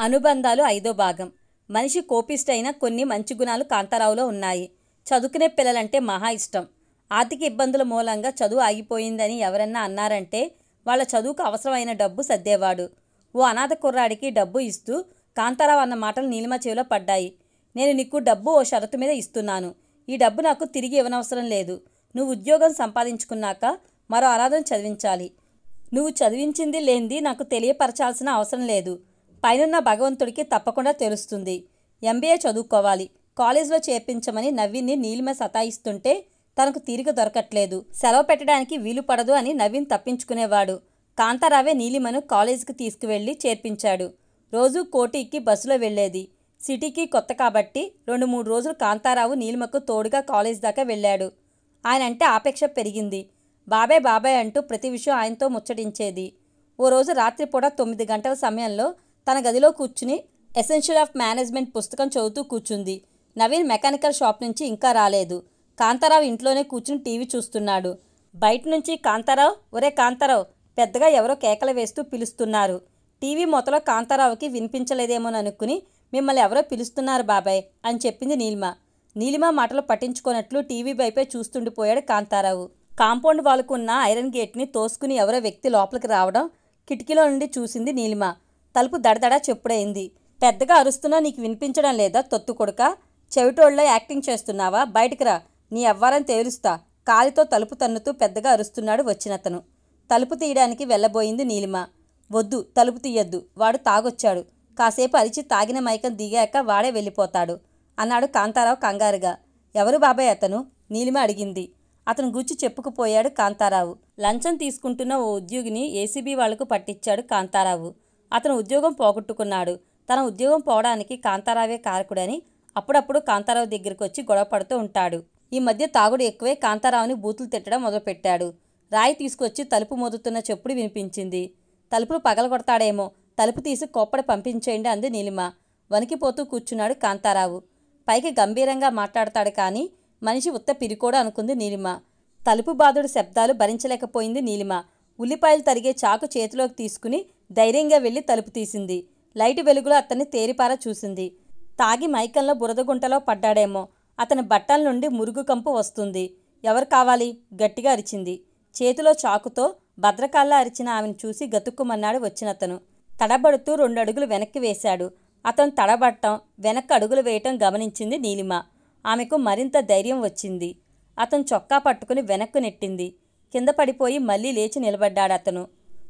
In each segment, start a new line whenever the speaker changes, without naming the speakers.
అనుబంధాలు ఐదో భాగం. మనిషి కోపిష్టైన కొన్ని మంచి గుణాలు కాంతారావులో ఉన్నాయి. చదువుకునే పిల్లలంటే మహా ఇష్టం. ఆర్థిక ఇబ్బందుల మూలంగా చదువు ఆగిపోయిందని ఎవరన్నా అన్నారంటే వాళ్ళ చదువుకు అవసరమైన డబ్బు సర్దేవాడు. ఓ అనాథ కుర్రాడికి డబ్బు ఇస్తూ కాంతారావు అన్న మాటలు నీలిమ చెవిలో పడ్డాయి. నేను నీకు డబ్బు ఓ షరతు మీద ఇస్తున్నాను. ఈ డబ్బు నాకు తిరిగి ఇవ్వనవసరం లేదు. నువ్వు ఉద్యోగం సంపాదించుకున్నాక మరో అనాథను చదివించాలి. నువ్వు చదివించింది లేనిది నాకు తెలియపరచాల్సిన అవసరం లేదు. పైనున్న భగవంతుడికి తప్పకుండా తెలుస్తుంది. ఎంబీఏ చదువుకోవాలి. కాలేజీలో చేర్పించమని నవీన్ని నీలిమ సతాయిస్తుంటే తనకు తీరిక దొరకట్లేదు. సెలవు పెట్టడానికి వీలు పడదు అని నవీన్ తప్పించుకునేవాడు. కాంతారావే నీలిమను కాలేజీకి తీసుకువెళ్ళి చేర్పించాడు. రోజు కోటికి బస్సులో వెళ్ళేది. సిటీకి కొత్త కాబట్టి 2-3 రోజులు కాంతారావు నీలిమకు తోడుగా కాలేజ్ దాకా వెళ్ళాడు. ఆయనంటే ఆపేక్ష పెరిగింది. బాబాయ్ బాబాయ్ అంటూ ప్రతి విషయం ఆయనతో ముచ్చటించేది. ఓ రోజు రాత్రిపూట 9 గంటల సమయంలో తన గదిలో కూర్చుని ఎసెన్షియల్ ఆఫ్ మేనేజ్మెంట్ పుస్తకం చదువుతూ కూర్చుంది. నవీన్ మెకానికల్ షాప్ నుంచి ఇంకా రాలేదు. కాంతారావు ఇంట్లోనే కూర్చుని టీవీ చూస్తున్నాడు. బయట నుంచి కాంతారావు, ఒరే కాంతారావు, పెద్దగా ఎవరో కేకలు వేస్తూ పిలుస్తున్నారు. టీవీ మొదలో కాంతారావుకి వినిపించలేదేమోననుకుని మిమ్మల్ని ఎవరో పిలుస్తున్నారు బాబాయ్ అని చెప్పింది నీలిమ. నీలిమ మాటలు పట్టించుకోనట్లు టీవీ వైపే చూస్తుండిపోయాడు కాంతారావు. కాంపౌండ్ వాళ్ళకు ఉన్న ఐరన్ గేట్ని తోసుకుని ఎవరో వ్యక్తి లోపలికి రావడం కిటికీలో నుండి చూసింది నీలిమ. తలుపు దడదడా చెప్పుడైంది. పెద్దగా అరుస్తున్నా నీకు వినిపించడం లేదా తొత్తు కొడుక? చెవిటోళ్ళ యాక్టింగ్ చేస్తున్నావా? బయటికి రా, నీ ఎవ్వారని తేలుస్తా. కాలితో తలుపు తన్నుతూ పెద్దగా అరుస్తున్నాడు వచ్చినతను. తలుపు తీయడానికి వెళ్ళబోయింది నీలిమ. వద్దు, తలుపు తీయొద్దు, వాడు తాగొచ్చాడు. కాసేపు అరిచి తాగిన మైకం దిగాక వాడే వెళ్ళిపోతాడు అన్నాడు కాంతారావు కంగారుగా. ఎవరు బాబాయ్ అతను? నీలిమ అడిగింది. అతను గూర్చి చెప్పుకుపోయాడు కాంతారావు. లంచం తీసుకుంటున్న ఓ ఉద్యోగిని ఏసీబీ వాళ్లకు పట్టించాడు కాంతారావు. అతను ఉద్యోగం పోగొట్టుకున్నాడు. తన ఉద్యోగం పోవడానికి కాంతారావే కారకుడని అప్పుడప్పుడు కాంతారావు దగ్గరికి వచ్చి గొడవ పడుతూ ఉంటాడు. ఈ మధ్య తాగుడు ఎక్కువై కాంతారావుని బూతులు తిట్టడం మొదలుపెట్టాడు. రాయి తీసుకొచ్చి తలుపు మోదుతున్న చెప్పుడు వినిపించింది. తలుపులు పగలగొడతాడేమో, తలుపు తీసి కోప్పడి పంపించేయండి అంది నీలిమ. వణికిపోతూ కూర్చున్నాడు కాంతారావు. పైకి గంభీరంగా మాట్లాడతాడు కానీ మనిషి ఉత్త పిరికోడు అనుకుంది నీలిమ. తలుపు బాదుడు శబ్దాలు భరించలేకపోయింది నీలిమ. ఉల్లిపాయలు తరిగే చాకు చేతిలోకి తీసుకుని ధైర్యంగా వెళ్ళి తలుపు తీసింది. లైటు వెలుగులో అతన్ని తేరిపార చూసింది. తాగి మైకంలో బురదగుంటలో పడ్డాడేమో. అతని బట్టల నుండి మురుగు కంపు వస్తుంది. ఎవరు కావాలి? గట్టిగా అరిచింది. చేతిలో చాకుతో భద్రకాల్లా అరిచిన ఆమెను చూసి గతుక్కుమన్నాడు వచ్చినతను. తడబడుతూ 2 అడుగులు వెనక్కి వేశాడు. అతను తడబట్టం, వెనక్కి అడుగులు వేయటం గమనించింది నీలిమ. ఆమెకు మరింత ధైర్యం వచ్చింది. అతను చొక్కా పట్టుకుని వెనక్కు నెట్టింది. కింద పడిపోయి మళ్ళీ లేచి నిలబడ్డాడు అతను.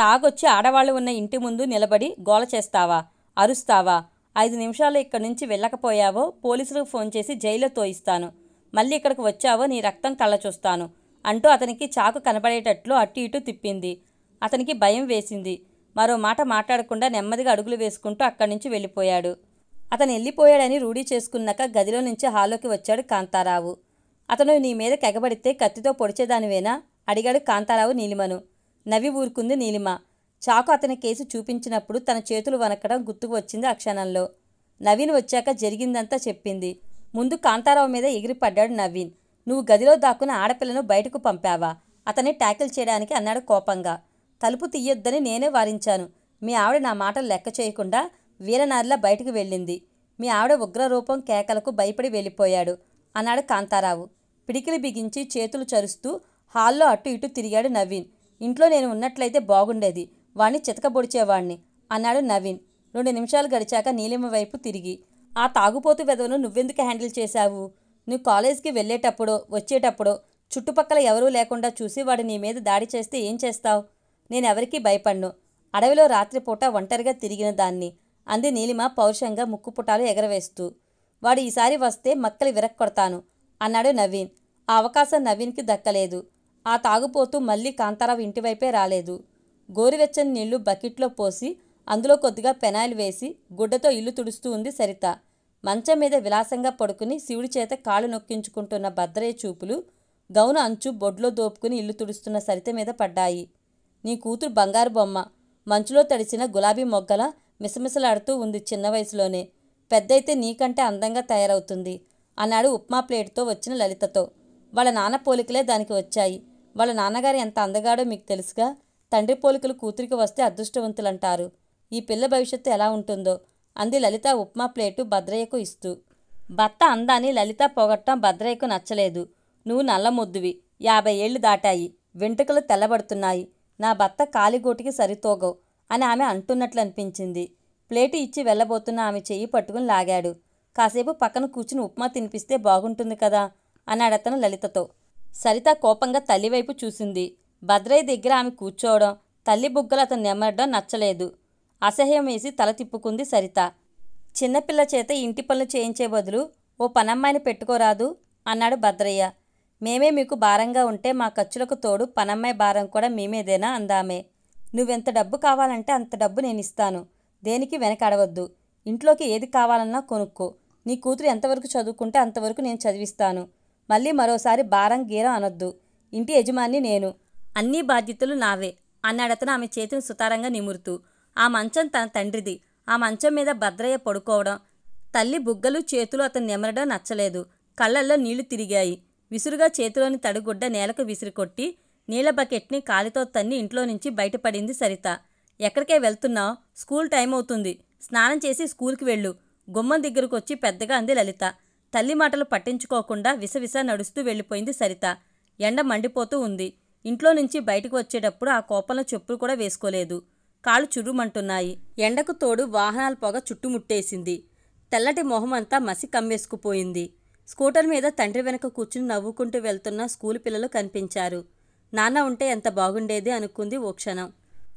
తాగొచ్చి ఆడవాళ్లు ఉన్న ఇంటి ముందు నిలబడి గోల చేస్తావా? అరుస్తావా? 5 నిమిషాల్లో ఇక్కడి నుంచి వెళ్ళకపోయావో పోలీసులకు ఫోన్ చేసి జైల్లో తోయిస్తాను. మళ్ళీ ఇక్కడికి వచ్చావో నీ రక్తం కళ్ళ చూస్తాను అంటూ అతనికి చాకు కనబడేటట్లు అటు ఇటు తిప్పింది. అతనికి భయం వేసింది. మరో మాట మాట్లాడకుండా నెమ్మదిగా అడుగులు వేసుకుంటూ అక్కడి నుంచి వెళ్ళిపోయాడు. అతను వెళ్ళిపోయాడని రూఢీ చేసుకున్నాక గదిలో నుంచి హాల్లోకి వచ్చాడు కాంతారావు. అతను నీ మీద కెగబడితే కత్తితో పొడిచేదానివేనా? అడిగాడు కాంతారావు నీలిమను. నవ్వి ఊరుకుంది నీలిమ. చాకు అతని కేసు చూపించినప్పుడు తన చేతులు వనకడం గుర్తుకు వచ్చింది ఆ క్షణంలో. నవీన్ వచ్చాక జరిగిందంతా చెప్పింది. ముందు కాంతారావు మీద ఎగిరిపడ్డాడు నవీన్. నువ్వు గదిలో దాక్కున్న ఆడపిల్లను బయటకు పంపావా? అతన్ని ట్యాకిల్ చేయడానికి అన్నాడు కోపంగా. తలుపు తీయొద్దని నేనే వారించాను. మీ ఆవిడ నా మాటలు లెక్క చేయకుండా వీరనారిలా బయటకు వెళ్ళింది. మీ ఆవిడ ఉగ్రరూపం కేకలకు భయపడి వెళ్ళిపోయాడు అన్నాడు కాంతారావు. పిడికిలి బిగించి చేతులు చరుస్తూ హాల్లో అటు ఇటు తిరిగాడు నవీన్. ఇంట్లో నేను ఉన్నట్లయితే బాగుండేది, వాణ్ణి చితకబొడిచేవాణ్ణి అన్నాడు నవీన్. 2 నిమిషాలు గడిచాక నీలిమ వైపు తిరిగి, ఆ తాగుపోతు వెధవను నువ్వెందుకు హ్యాండిల్ చేశావు? నువ్వు కాలేజీకి వెళ్ళేటప్పుడో వచ్చేటప్పుడో చుట్టుపక్కల ఎవరూ లేకుండా చూసి వాడు నీ మీద దాడి చేస్తే ఏం చేస్తావు? నేనెవరికీ భయపడ్ను. అడవిలో రాత్రిపూట ఒంటరిగా తిరిగిన దాన్ని అంది నీలిమ పౌరుషంగా ముక్కుపుటాలు ఎగరవేస్తూ. వాడు ఈసారి వస్తే మక్కలు విరక్కొడతాను అన్నాడు నవీన్. ఆ అవకాశం నవీన్కి దక్కలేదు. ఆ తాగుపోతూ మళ్ళీ కాంతారావు ఇంటివైపే రాలేదు. గోరువెచ్చని నీళ్లు బకెట్లో పోసి అందులో కొద్దిగా పెనాయిల్ వేసి గుడ్డతో ఇల్లు తుడుస్తూ ఉంది సరిత. మంచం మీద విలాసంగా పడుకుని శివుడి చేత కాళ్ళు నొక్కించుకుంటున్న భద్రయ్య చూపులు గౌను అంచు బొడ్లో దోపుకుని ఇల్లు తుడుస్తున్న సరిత మీద పడ్డాయి. నీ కూతురు బంగారు బొమ్మ, మంచులో తడిసిన గులాబీ మొగ్గల మిసమిసలాడుతూ ఉంది చిన్న వయసులోనే. పెద్దయితే నీకంటే అందంగా తయారవుతుంది అన్నాడు ఉప్మా ప్లేటుతో వచ్చిన లలితతో. వాళ్ళ నాన్న పోలికలే దానికి వచ్చాయి. వాళ్ళ నాన్నగారు ఎంత అందగాడో మీకు తెలుసుగా. తండ్రి పోలికలు కూతురికి వస్తే అదృష్టవంతులంటారు. ఈ పిల్ల భవిష్యత్తు ఎలా ఉంటుందో అంది లలిత ఉప్మా ప్లేటు భద్రయ్యకు ఇస్తూ. భర్త అందాన్ని లలిత పొగట్టం భద్రయ్యకు నచ్చలేదు. నువ్వు నల్లమొద్దువి, 50 ఏళ్లు దాటాయి, వెంట్రుకలు తెల్లబడుతున్నాయి, నా భర్త కాలిగోటికి సరితోగవు అని ఆమె అంటున్నట్లు అనిపించింది. ప్లేటు ఇచ్చి వెళ్ళబోతున్న ఆమె చెయ్యి పట్టుకుని లాగాడు. కాసేపు పక్కన కూర్చుని ఉప్మా తినిపిస్తే బాగుంటుంది కదా అన్నాడతను లలితతో. సరిత కోపంగా తల్లివైపు చూసింది. భద్రయ్య దగ్గర ఆమె కూర్చోవడం, తల్లి బుగ్గలు అతను నెమ్మడడం నచ్చలేదు. అసహ్యం వేసి తల తిప్పుకుంది సరిత. చిన్నపిల్ల చేత ఇంటి పనులు చేయించే బదులు ఓ పనమ్మాయిని పెట్టుకోరాదు అన్నాడు భద్రయ్య. మేమే మీకు భారంగా ఉంటే మా ఖర్చులకు తోడు పనమ్మాయి భారం కూడా మేమేదేనా అందామే. నువ్వెంత డబ్బు కావాలంటే అంత డబ్బు నేనిస్తాను, దేనికి వెనకాడవద్దు. ఇంట్లోకి ఏది కావాలన్నా కొనుక్కో. నీ కూతురు ఎంతవరకు చదువుకుంటే అంతవరకు నేను చదివిస్తాను. మళ్ళీ మరోసారి భారం గీరం అనొద్దు. ఇంటి యజమాని నేను, అన్ని బాధ్యతలు నావే అన్నాడతను ఆమె చేతిని సుతారంగా నిమురుతూ. ఆ మంచం తన తండ్రిది. ఆ మంచం మీద భద్రయ్య పడుకోవడం, తల్లి బుగ్గలు చేతులు అతను నెమరడం నచ్చలేదు. కళ్ళల్లో నీళ్లు తిరిగాయి. విసురుగా చేతిలోని తడిగుడ్డ నేలకు విసిరికొట్టి నీళ్ల బకెట్ని కాలితో తన్ని ఇంట్లో నుంచి బయటపడింది సరిత. ఎక్కడికే వెళ్తున్నావు? స్కూల్ టైం అవుతుంది, స్నానం చేసి స్కూల్కి వెళ్ళు. గుమ్మం దగ్గరకు వచ్చి పెద్దగా అంది లలిత. తల్లి మాటలు పట్టించుకోకుండా విసవిస నడుస్తూ వెళ్ళిపోయింది సరిత. ఎండ మండిపోతూ ఉంది. ఇంట్లో నుంచి బయటకు వచ్చేటప్పుడు ఆ కోపంలో చెప్పులు కూడా వేసుకోలేదు. కాళ్ళు చుర్రుమంటున్నాయి. ఎండకు తోడు వాహనాల పొగ చుట్టుముట్టేసింది. తెల్లటి మొహమంతా మసి కమ్మేసుకుపోయింది. స్కూటర్ మీద తండ్రి వెనక కూర్చుని నవ్వుకుంటూ వెళ్తున్న స్కూలు పిల్లలు కనిపించారు. నాన్న ఉంటే ఎంత బాగుండేది అనుకుంది ఓ క్షణం.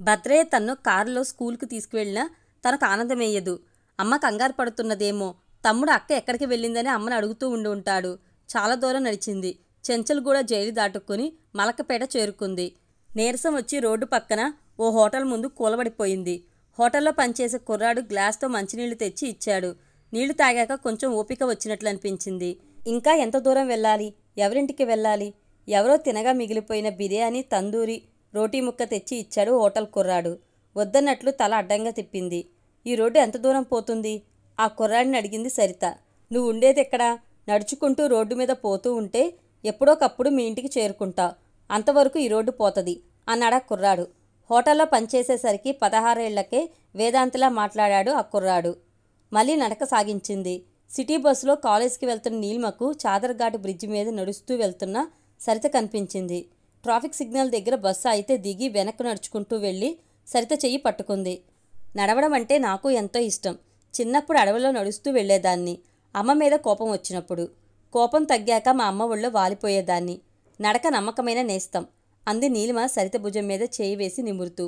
భద్రయ్య తన్ను కారులో స్కూల్కు తీసుకువెళ్ళినా తనకు ఆనందమేయదు. అమ్మ కంగారు పడుతున్నదేమో, తమ్ముడు అక్క ఎక్కడికి వెళ్ళిందని అమ్మని అడుగుతూ ఉండి ఉంటాడు. చాలా దూరం నడిచింది. చెంచల్గూడ జైలు దాటుకుని మలకపేట చేరుకుంది. నీరసం వచ్చి రోడ్డు పక్కన ఓ హోటల్ ముందు కూలబడిపోయింది. హోటల్లో పనిచేసే కుర్రాడు గ్లాస్తో మంచినీళ్లు తెచ్చి ఇచ్చాడు. నీళ్లు తాగాక కొంచెం ఓపిక వచ్చినట్లు అనిపించింది. ఇంకా ఎంత దూరం వెళ్ళాలి? ఎవరింటికి వెళ్ళాలి? ఎవరో తినగా మిగిలిపోయిన బిర్యానీ, తందూరి, రోటీ ముక్క తెచ్చి ఇచ్చాడు హోటల్ కుర్రాడు. వద్దన్నట్లు తల అడ్డంగా తిప్పింది. ఈ రోడ్డు ఎంత దూరం పోతుంది? ఆ కుర్రాడిని అడిగింది సరిత. నువ్వు ఉండేది ఎక్కడా? నడుచుకుంటూ రోడ్డు మీద పోతూ ఉంటే ఎప్పుడోకప్పుడు మీ ఇంటికి చేరుకుంటావు. అంతవరకు ఈ రోడ్డు పోతుంది అన్నాడా కుర్రాడు. హోటల్లో పనిచేసేసరికి 16 ఏళ్లకే వేదాంతిలా మాట్లాడాడు ఆ కుర్రాడు. మళ్ళీ నడక సాగించింది. సిటీ బస్సులో కాలేజీకి వెళ్తున్న నీలిమకు చాదర్ఘాట్ బ్రిడ్జి మీద నడుస్తూ వెళ్తున్న సరిత కనిపించింది. ట్రాఫిక్ సిగ్నల్ దగ్గర బస్సు అయితే దిగి వెనక్కు నడుచుకుంటూ వెళ్ళి సరిత చెయ్యి పట్టుకుంది. నడవడం అంటే నాకు ఎంతో ఇష్టం. చిన్నప్పుడు అడవిలో నడుస్తూ వెళ్లేదాన్ని, అమ్మ మీద కోపం వచ్చినప్పుడు. కోపం తగ్గాక మా అమ్మ ఒళ్ళో వాలిపోయేదాన్ని. నడక నమ్మకమైన నేస్తం అంది నీలిమ సరిత భుజం మీద చేయి వేసి నిమురుతూ.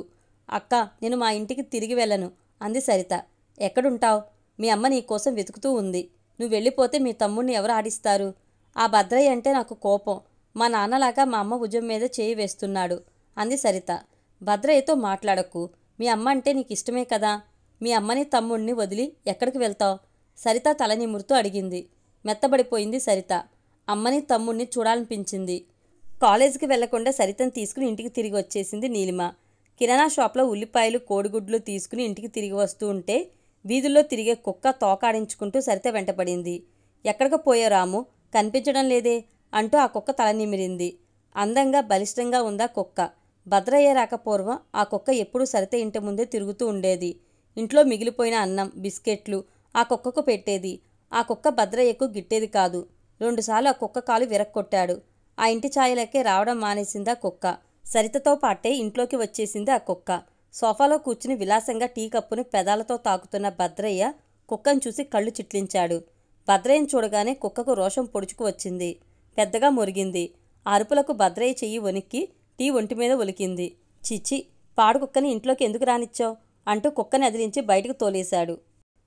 అక్క, నేను మా ఇంటికి తిరిగి వెళ్ళను అంది సరిత. ఎక్కడుంటావు? మీ అమ్మ నీకోసం వెతుకుతూ ఉంది. నువ్వు వెళ్ళిపోతే మీ తమ్ముడిని ఎవరు ఆడిస్తారు? ఆ భద్రయ్య అంటే నాకు కోపం. మా నాన్నలాగా మా అమ్మ భుజం మీద చేయి వేస్తున్నాడు అంది సరిత. భద్రయ్యతో మాట్లాడకు. మీ అమ్మ అంటే నీకు ఇష్టమే కదా. మీ అమ్మని తమ్ముడిని వదిలి ఎక్కడికి వెళ్తావు? సరిత తల నిమురుతూ అడిగింది. మెత్తబడిపోయింది సరిత. అమ్మని తమ్ముడిని చూడాలనిపించింది. కాలేజీకి వెళ్లకుండా సరితను తీసుకుని ఇంటికి తిరిగి వచ్చేసింది నీలిమ. కిరాణా షాప్లో ఉల్లిపాయలు, కోడిగుడ్లు తీసుకుని ఇంటికి తిరిగి వస్తూ ఉంటే వీధుల్లో తిరిగే కుక్క తోకాడించుకుంటూ సరిత వెంటపడింది. ఎక్కడికి పోయా రాము, కనిపించడం లేదే అంటూ ఆ కుక్క తల నిమిరింది. అందంగా బలిష్టంగా ఉందా కుక్క. భద్రయ్య రాకపూర్వం ఆ కుక్క ఎప్పుడూ సరిత ఇంటి ముందే తిరుగుతూ ఉండేది. ఇంట్లో మిగిలిపోయిన అన్నం, బిస్కెట్లు ఆ కుక్కకు పెట్టేది. ఆ కుక్క భద్రయ్యకు గిట్టేది కాదు. 2 సార్లు ఆ కుక్క కాలు విరక్కొట్టాడు. ఆ ఇంటి ఛాయలకే రావడం మానేసింది ఆ కుక్క. సరితతో పాటే ఇంట్లోకి వచ్చేసింది ఆ కుక్క. సోఫాలో కూర్చుని విలాసంగా టీ కప్పుని పెదాలతో తాకుతున్న భద్రయ్య కుక్కను చూసి కళ్ళు చిట్లించాడు. భద్రయ్యను చూడగానే కుక్కకు రోషం పొడుచుకు వచ్చింది. పెద్దగా మురిగింది. ఆ అరుపులకు భద్రయ్య చెయ్యి వణిక్కి టీ ఒంటి మీద ఒలికింది. చిచ్చి, పాడు కుక్కని ఇంట్లోకి ఎందుకు రానిచ్చావు అంటూ కుక్కని అదిలించి బయటకు తోలేశాడు.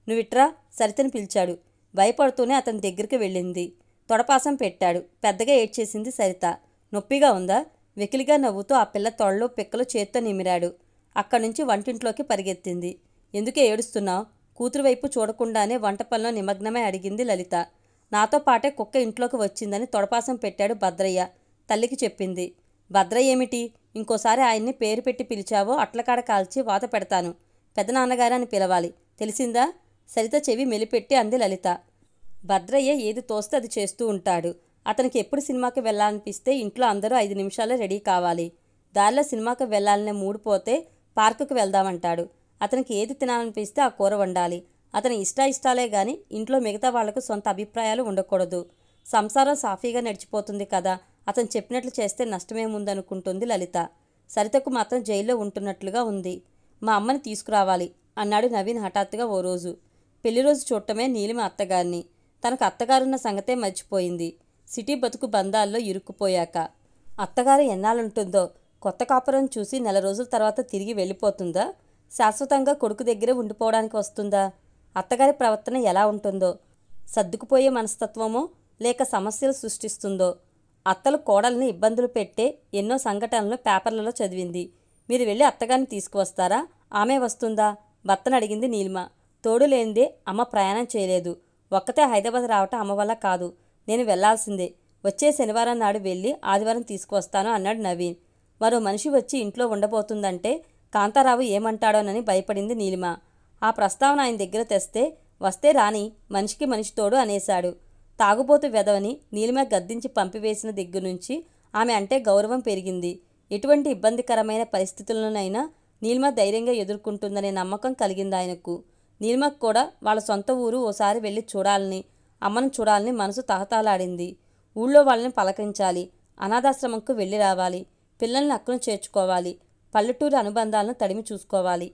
నువ్విట్రా, సరితని పిలిచాడు. భయపడుతూనే అతని దగ్గరికి వెళ్ళింది. తొడపాసం పెట్టాడు. పెద్దగా ఏడ్చేసింది సరిత. నొప్పిగా ఉందా? వెకిలిగా నవ్వుతూ ఆ పిల్ల తొడలు పిక్కలు చేత్తో నిమిరాడు. అక్కడి నుంచి వంటింట్లోకి పరిగెత్తింది. ఎందుకే ఏడుస్తున్నావు? కూతురు వైపు చూడకుండానే వంట పనిలో నిమగ్నమై అడిగింది లలిత. నాతో పాటే కుక్క ఇంట్లోకి వచ్చిందని తొడపాసం పెట్టాడు భద్రయ్య. తల్లికి చెప్పింది. భద్రయ్య ఏమిటి? ఇంకోసారి ఆయన్ని పేరు పెట్టి పిలిచావో అట్లకాడ కాల్చి వాత పెడతాను. పెదనాన్నగారు అని పిలవాలి, తెలిసిందా? సరిత చెవి మెలిపెట్టి అంది లలిత. భద్రయ్య ఏది తోస్తే అది చేస్తూ ఉంటాడు. అతనికి ఎప్పుడు సినిమాకి వెళ్ళాలనిపిస్తే ఇంట్లో అందరూ 5 నిమిషాల్లో రెడీ కావాలి. దారిలో సినిమాకి వెళ్ళాలనే మూడు పోతే పార్కుకు వెళ్దామంటాడు. అతనికి ఏది తినాలనిపిస్తే ఆ కూర వండాలి. అతని ఇష్టాలే గాని ఇంట్లో మిగతా వాళ్లకు సొంత అభిప్రాయాలు ఉండకూడదు. సంసారం సాఫీగా నడిచిపోతుంది కదా, అతను చెప్పినట్లు చేస్తే నష్టమేముందనుకుంటుంది లలిత. సరితకు మాత్రం జైల్లో ఉంటున్నట్లుగా ఉంది. మా అమ్మని తీసుకురావాలి అన్నాడు నవీన్ హఠాత్తుగా ఓ రోజు. పెళ్లిరోజు చూడటమే నీలిమ అత్తగారిని. తనకు అత్తగారున్న సంగతే మర్చిపోయింది. సిటీ బతుకు బంధాల్లో ఇరుక్కుపోయాక. అత్తగారు ఎన్నాళ్ళుంటుందో, కొత్త కాపురం చూసి నెల రోజుల తర్వాత తిరిగి వెళ్ళిపోతుందా, శాశ్వతంగా కొడుకు దగ్గరే ఉండిపోవడానికి వస్తుందా? అత్తగారి ప్రవర్తన ఎలా ఉంటుందో, సర్దుకుపోయే మనస్తత్వమో లేక సమస్యలు సృష్టిస్తుందో. అత్తలు కోడల్ని ఇబ్బందులు పెట్టే ఎన్నో సంఘటనలు పేపర్లలో చదివింది. మీరు వెళ్ళి అత్తగారిని తీసుకువస్తారా, ఆమె వస్తుందా? భర్తను అడిగింది నీలిమ. తోడు లేనిదే అమ్మ ప్రయాణం చేయలేదు. ఒక్కతే హైదరాబాద్ రావటం అమ్మ వల్ల కాదు. నేను వెళ్లాల్సిందే. వచ్చే శనివారం నాడు వెళ్ళి ఆదివారం తీసుకువస్తాను అన్నాడు నవీన్. మరో మనిషి వచ్చి ఇంట్లో ఉండబోతుందంటే కాంతారావు ఏమంటాడోనని భయపడింది నీలిమ. ఆ ప్రస్తావన ఆయన దగ్గర తెస్తే, వస్తే రాని, మనిషికి మనిషి తోడు అనేశాడు. తాగుబోతు వెధవని నీలిమ గద్దించి పంపివేసిన దగ్గర నుంచి ఆమె అంటే గౌరవం పెరిగింది. ఎటువంటి ఇబ్బందికరమైన పరిస్థితులనైనా నీలిమ ధైర్యంగా ఎదుర్కొంటుందనే నమ్మకం కలిగింది ఆయనకు. నీలిమకు కూడా వాళ్ళ సొంత ఊరు ఓసారి వెళ్ళి చూడాలని, అమ్మను చూడాలని మనసు తహతహలాడింది. ఊళ్ళో వాళ్ళని పలకరించాలి, అనాథాశ్రమంకు వెళ్ళి రావాలి, పిల్లల్ని అక్కున చేర్చుకోవాలి, పల్లెటూరి అనుబంధాలను తడిమి చూసుకోవాలి.